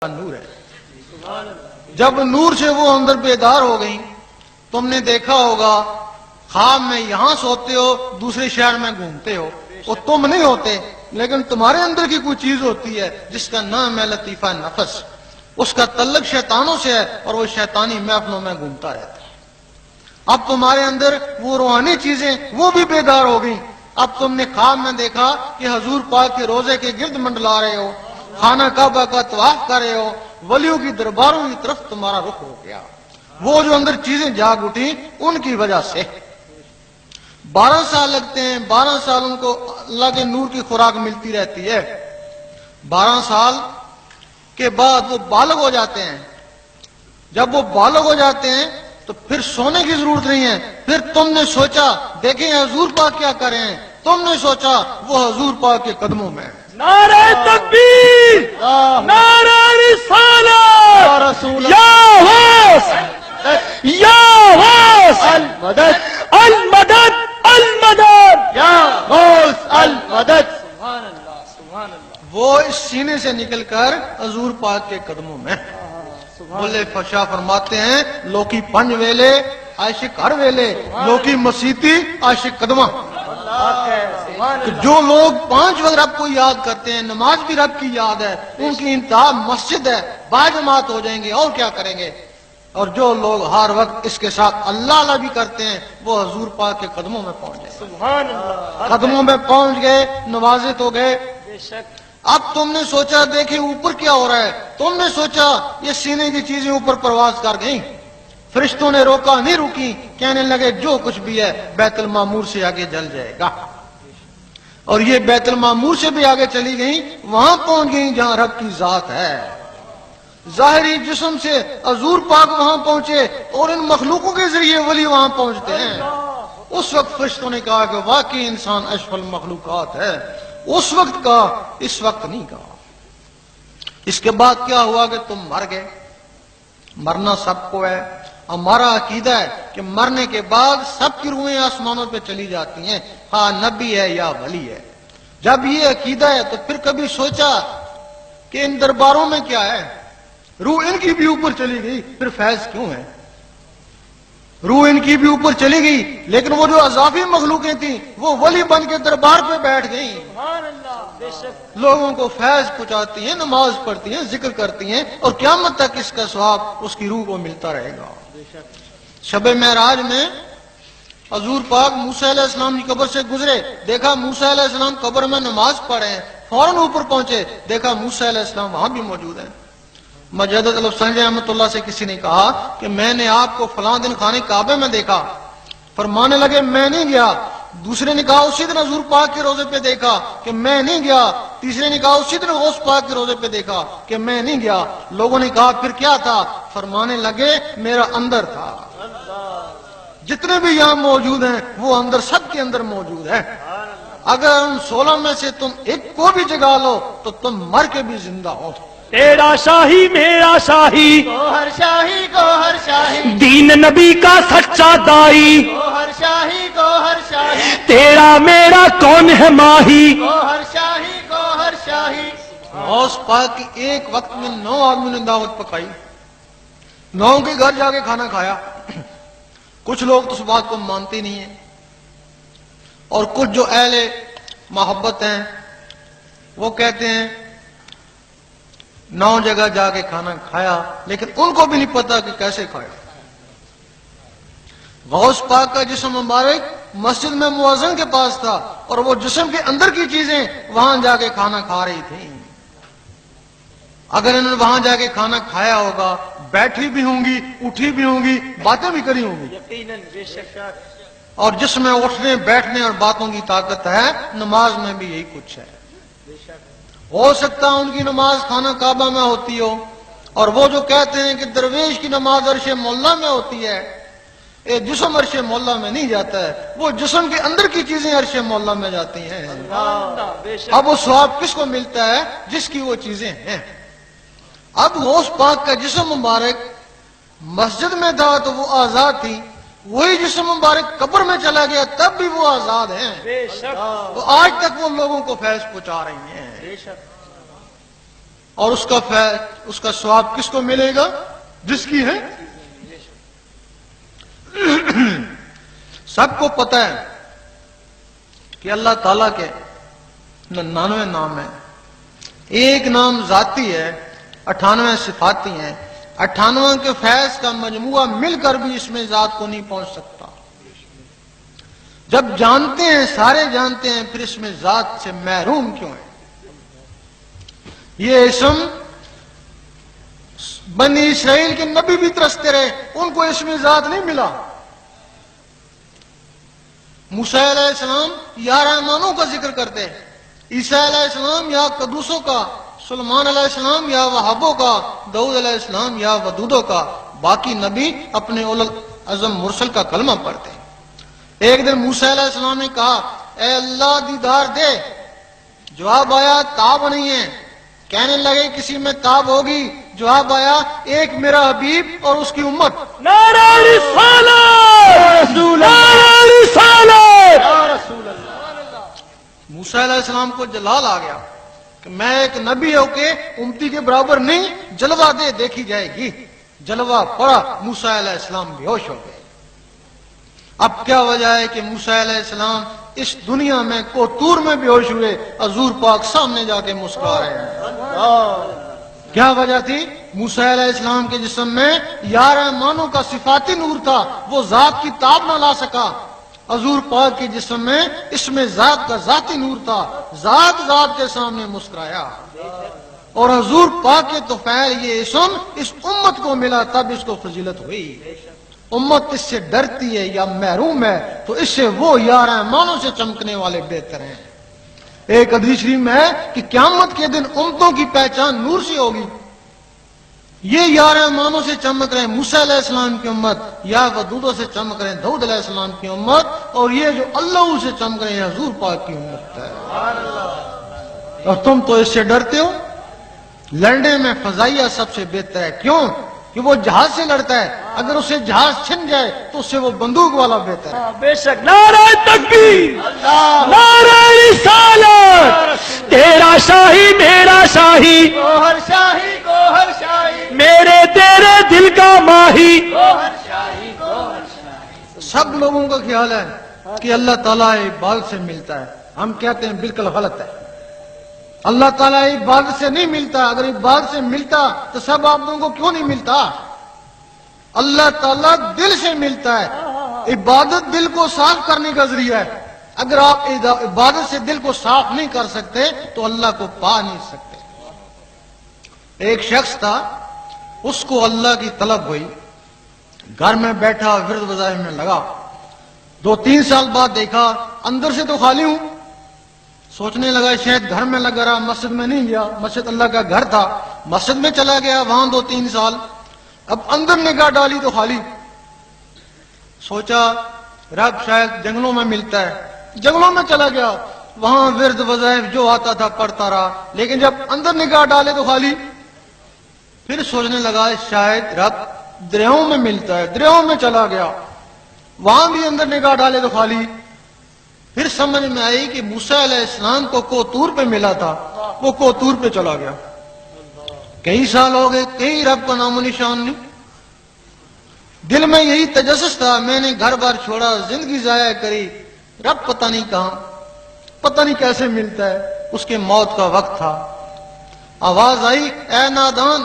نور ہے۔ جب نور سے وہ اندر بیدار ہو گئی، تم نے دیکھا ہوگا خواب میں یہاں سوتے ہو، دوسرے شہر میں گھومتے ہو، وہ تم نہیں ہوتے، لیکن تمہارے اندر کی کوئی چیز ہوتی ہے جس کا نام ہے لطیفہ نفس، اس کا تعلق شیطانوں سے ہے اور وہ شیطانی محفلوں میں گھومتا رہتا ہے۔ اب تمہارے اندر وہ روحانی چیزیں وہ بھی بیدار ہو گئی۔ اب تم نے خواب میں دیکھا کہ حضور پاک کے روزے کے گرد منڈلا رہے ہو، خانہ کعبہ کا طواف کر رہے ہو، ولیوں کی درباروں کی طرف تمہارا رخ ہو گیا۔ وہ جو اندر چیزیں جاگ اٹھی ان کی وجہ سے 12 سال لگتے ہیں، 12 سال ان کو اللہ کے نور کی خوراک ملتی رہتی ہے۔ 12 سال کے بعد وہ بالغ ہو جاتے ہیں۔ جب وہ بالغ ہو جاتے ہیں تو پھر سونے کی ضرورت نہیں ہے۔ پھر تم نے سوچا دیکھیں حضور پاک کیا کریں ہیں، تم نے سوچا وہ حضور پاک کے قدموں میں ہے۔ نعرہ تکبیر، نعرہ رسالت، یا غوث، یا غوث المدد، المدد، المدد، یا غوث المدد۔ سبحان اللہ، سبحان اللہ۔ وہ اس سینے سے نکل کر حضور پاک کے قدموں میں۔ بولے فشا فرماتے ہیں لوکی پنج ویلے عاشق ہر ویلے، لوکی مسیتی عاشق قدمہ۔ کہ جو لوگ 5 وقت رب کو یاد کرتے ہیں، نماز بھی رب کی یاد ہے، ان کی انتہا مسجد ہے، باجماعت ہو جائیں گے اور کیا کریں گے۔ اور جو لوگ ہر وقت اس کے ساتھ اللہ اللہ بھی کرتے ہیں وہ حضور پاک کے قدموں میں پہنچ گئے۔ سبحان اللہ، قدموں میں پہنچ گئے، نوازے تو گئے۔ بے شک۔ اب تم نے سوچا دیکھیں اوپر کیا ہو رہا ہے، تم نے سوچا یہ سینے کی چیزیں اوپر پرواز کر گئیں۔ فرشتوں نے روکا نہیں رکی، کہنے لگے جو کچھ بھی ہے بیت المعمور سے آگے جل جائے گا۔ اور یہ بیت المعمور سے بھی آگے چلی گئیں، وہاں پہنچ گئیں جہاں رب کی ذات ہے۔ ظاہری جسم سے حضور پاک وہاں پہنچے اور ان مخلوقوں کے ذریعے ولی وہاں پہنچتے ہیں۔ اس وقت فرشتوں نے کہا کہ واقعی انسان اشرف المخلوقات ہے، اس وقت کہا، اس وقت نہیں کہا۔ اس کے بعد کیا ہوا کہ تم مر گئے۔ مرنا سب کو ہے، ہمارا عقیدہ ہے کہ مرنے کے بعد سب کی روحیں آسمانوں پہ چلی جاتی ہیں، ہاں نبی ہے یا ولی ہے۔ جب یہ عقیدہ ہے تو پھر کبھی سوچا کہ ان درباروں میں کیا ہے، روح ان کی بھی اوپر چلی گئی، پھر فیض کیوں ہے؟ روح ان کی بھی اوپر چلی گئی، لیکن وہ جو اضافی مخلوقیں تھیں وہ ولی بن کے دربار پہ بیٹھ گئیں، سبحان اللہ، بے شک۔ لوگوں کو فیض پہنچاتی ہیں، نماز پڑھتی ہیں، ذکر کرتی ہیں، اور قیامت تک اس کا ثواب اس کی روح کو ملتا رہے گا۔ شب معراج میں حضور پاک موسیٰ علیہ السلام کی قبر سے گزرے، دیکھا موسیٰ علیہ السلام قبر میں نماز پڑھ رہے ہیں، فوراً اوپر پہنچے، دیکھا موسیٰ علیہ السلام وہاں بھی موجود ہیں۔ مجدد الفسنجی رحمۃ اللہ سے کسی نے کہا کہ میں نے آپ کو فلاں دن خانے کعبے میں دیکھا، فرمانے لگے میں نہیں گیا۔ دوسرے نے کہا اسی دن حضور پاک کے روزے پہ دیکھا کہ میں نہیں گیا۔ تیسرے نے کہا اسی دن غوث پاک کے روزے پہ دیکھا کہ میں نہیں گیا۔ لوگوں نے کہا پھر کیا تھا؟ فرمانے لگے میرا اندر تھا۔ جتنے بھی یہاں موجود ہیں وہ اندر، سب کے اندر موجود ہے۔ اگر ان 16 میں سے تم ایک کو بھی جگا لو تو تم مر کے بھی زندہ ہو۔ تیرا شاہی میرا شاہی، گوہر شاہی گوہر شاہی، دین نبی کا سچا دائی، گوہر شاہی گوہر شاہی، تیرا میرا کون ہے ماہی۔ گوہر شاہی گوہر شاہی۔ غوث پاک کی ایک وقت میں 9 آدمی نے دعوت پکائی، 9 کے گھر جا کے کھانا کھایا۔ کچھ لوگ تو اس بات کو مانتے نہیں ہیں، اور کچھ جو اہل محبت ہیں وہ کہتے ہیں 9 جگہ جا کے کھانا کھایا، لیکن ان کو بھی نہیں پتا کہ کیسے کھایا۔ غوث پاک کا جسم مبارک مسجد میں مؤذن کے پاس تھا، اور وہ جسم کے اندر کی چیزیں وہاں جا کے کھانا کھا رہی تھیں۔ اگر انہوں نے وہاں جا کے کھانا کھایا ہوگا، بیٹھی بھی ہوں گی، اٹھی بھی ہوں گی، باتیں بھی کری ہوں گی۔ یقیناً، بے شک۔ اور جس میں اٹھنے بیٹھنے اور باتوں کی طاقت ہے، نماز میں بھی یہی کچھ ہے۔ ہو سکتا ہے ان کی نماز خانہ کعبہ میں ہوتی ہو، اور وہ جو کہتے ہیں کہ درویش کی نماز عرش مولا میں ہوتی ہے، یہ جسم عرش مولا میں نہیں جاتا ہے، وہ جسم کے اندر کی چیزیں عرش مولا میں جاتی ہیں۔ بے شک۔ اب وہ ثواب کس کو ملتا ہے؟ جس کی وہ چیزیں ہیں۔ اب غوث پاک کا جسم مبارک مسجد میں تھا تو وہ آزاد تھی، وہی جسم مبارک قبر میں چلا گیا تب بھی وہ آزاد ہیں، بے شک، تو آج تک وہ لوگوں کو فیض پہنچا رہی ہیں۔ بے شک۔ اور اس کا ثواب کس کو ملے گا؟ جس کی ہے۔ سب کو پتہ ہے کہ اللہ تعالیٰ کے 99 نام ہیں، ایک نام ذاتی ہے، 98 صفاتی ہیں، 98 کے فیض کا مجموعہ مل کر بھی اس میں ذات کو نہیں پہنچ سکتا۔ جب جانتے ہیں، سارے جانتے ہیں، پھر اس میں ذات سے محروم کیوں ہے؟ یہ اسم بنی اسرائیل کے نبی بھی ترستے رہے، ان کو اس میں ذات نہیں ملا۔ موسیٰ علیہ السلام یا رحمانوں کا ذکر کرتے ہیں، عیسیٰ علیہ السلام یا قدوسوں کا، سلیمان علیہ السلام یا وہابوں کا، داؤد علیہ السلام یا ودودوں کا، باقی نبی اپنے اول العزم مرسل کا کلمہ پڑھتے ہیں۔ ایک دن موسیٰ علیہ السلام نے کہا اے اللہ دیدار دے، جواب آیا تاب نہیں ہے۔ کہنے لگے کسی میں تاب ہوگی، جواب آیا ایک میرا حبیب اور اس کی امت۔ نعرہ رسالت، نعرہ رسالت۔ موسیٰ علیہ السلام کو جلال آ گیا کہ میں ایک نبی ہو کے امتی کے برابر نہیں، جلوہ دے دیکھی جائے گی۔ جلوہ پڑا، موسیٰ علیہ السلام بے ہوش ہو گئے۔ اب کیا وجہ ہے کہ موسیٰ علیہ السلام اس دنیا میں کوتور میں بے ہوش ہوئے، حضور پاک سامنے جا کے مسکرا رہے ہیں؟ کیا وجہ تھی؟ موسیٰ علیہ السلام کے جسم میں یا رحمانوں کا صفاتی نور تھا، وہ ذات کی تاب نہ لا سکا۔ حضور پاک کے جسم میں اس میں ذات کا ذاتی نور تھا، ذات کے سامنے مسکرایا، اور حضور پاک کے طفیل یہ اسم اس امت کو ملا، تب اس کو فضیلت ہوئی۔ امت اس سے ڈرتی ہے یا محروم ہے تو اس سے وہ یا رحمانوں سے چمکنے والے بہتر ہیں۔ ایک حدیث شریف میں ہے کہ قیامت کے دن امتوں کی پہچان نور سے ہوگی۔ یہ یا رحمانوں سے چمک رہے ہیں موسیٰ علیہ السلام کی امت، یا ودودوں سے چمک رہے ہیں داؤد علیہ السلام کی امت، اور یہ جو اللہ سے چمک رہے ہیں حضور پاک کی امت ہے۔ اور تم تو اس سے ڈرتے ہو۔ لڑنے میں فضائیہ سب سے بہتر ہے، کیوں کہ وہ جہاز سے لڑتا ہے، اگر اسے جہاز چھن جائے تو اس سے وہ بندوق والا بہتر ہے۔ بے شک۔ نعرہ تکبیر، نعرہ رسالت، تیرا شاہی میرا شاہی، گوہر شاہی گوہر شاہی میرے تیرے دل کا ماہی۔ گوہر شاہی گوہر شاہی۔ سب لوگوں کا خیال ہے کہ اللہ تعالیٰ عبادت سے ملتا ہے، ہم کہتے ہیں بالکل غلط ہے۔ اللہ تعالیٰ عبادت سے نہیں ملتا، اگر عبادت سے ملتا تو سب عبدوں کو کیوں نہیں ملتا؟ اللہ تعالیٰ دل سے ملتا ہے، عبادت دل کو صاف کرنے کا ذریعہ ہے۔ اگر آپ عبادت سے دل کو صاف نہیں کر سکتے تو اللہ کو پا نہیں سکتے۔ ایک شخص تھا، اس کو اللہ کی طلب ہوئی، گھر میں بیٹھا ورد وظائف میں لگا، 2-3 سال بعد دیکھا اندر سے تو خالی ہوں، سوچنے لگا شاید گھر میں لگا رہا، مسجد میں نہیں گیا، مسجد اللہ کا گھر تھا، مسجد میں چلا گیا وہاں 2-3 سال، اب اندر نگاہ ڈالی تو خالی۔ سوچا رب شاید جنگلوں میں ملتا ہے، جنگلوں میں چلا گیا، وہاں ورد وظائف جو آتا تھا پڑھتا رہا، لیکن جب اندر نگاہ ڈالے تو خالی۔ پھر سوچنے لگا شاید رب دریاؤں میں ملتا ہے، دریاؤں میں چلا گیا، وہاں بھی اندر نگاہ ڈالے تو خالی۔ پھر سمجھ میں آئی کہ موسیٰ علیہ السلام کو کوتور پہ ملا تھا، وہ کوتور پہ چلا گیا، کئی سال ہو گئے، کہیں رب کا نام و نشان نہیں۔ دل میں یہی تجسس تھا، میں نے گھر بار چھوڑا، زندگی ضائع کری، رب پتہ نہیں کہاں، پتہ نہیں کیسے ملتا ہے۔ اس کے موت کا وقت تھا، آواز آئی اے نادان